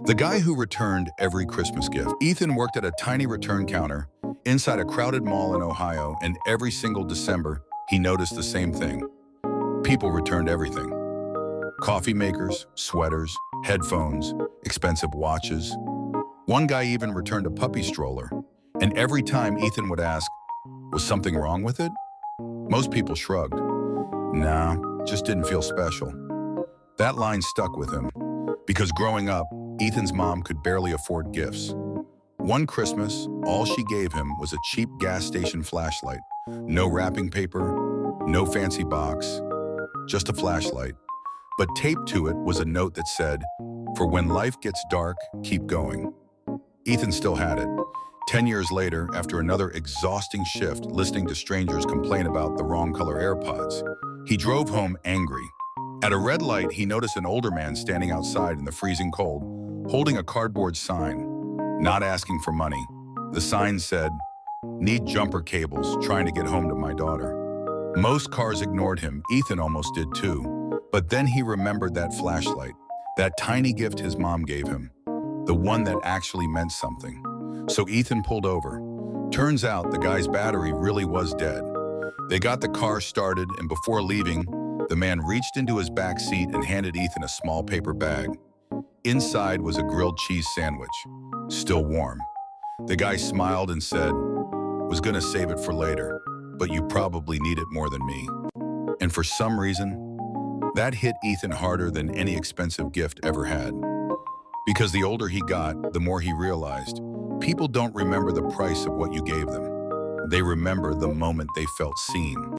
The guy who returned every Christmas gift. Ethan worked at a tiny return counter inside a crowded mall in Ohio, and every single December, he noticed the same thing. People returned everything. Coffee makers, sweaters, headphones, expensive watches. One guy even returned a puppy stroller, and every time Ethan would ask, "Was something wrong with it?" Most people shrugged. "Nah, just didn't feel special." That line stuck with him, because growing up, Ethan's mom could barely afford gifts. One Christmas, all she gave him was a cheap gas station flashlight. No wrapping paper, no fancy box, just a flashlight. But taped to it was a note that said, "For when life gets dark, keep going." Ethan still had it. 10 years later, after another exhausting shift listening to strangers complain about the wrong color AirPods, he drove home angry. At a red light, he noticed an older man standing outside in the freezing cold, holding a cardboard sign, not asking for money. The sign said, "Need jumper cables, trying to get home to my daughter." Most cars ignored him. Ethan almost did too. But then he remembered that flashlight, that tiny gift his mom gave him, the one that actually meant something. So Ethan pulled over. Turns out the guy's battery really was dead. They got the car started, and before leaving, the man reached into his back seat and handed Ethan a small paper bag. Inside was a grilled cheese sandwich, still warm. The guy smiled and said, "Was gonna save it for later, but you probably need it more than me." And for some reason, that hit Ethan harder than any expensive gift ever had. Because the older he got, the more he realized, people don't remember the price of what you gave them. They remember the moment they felt seen.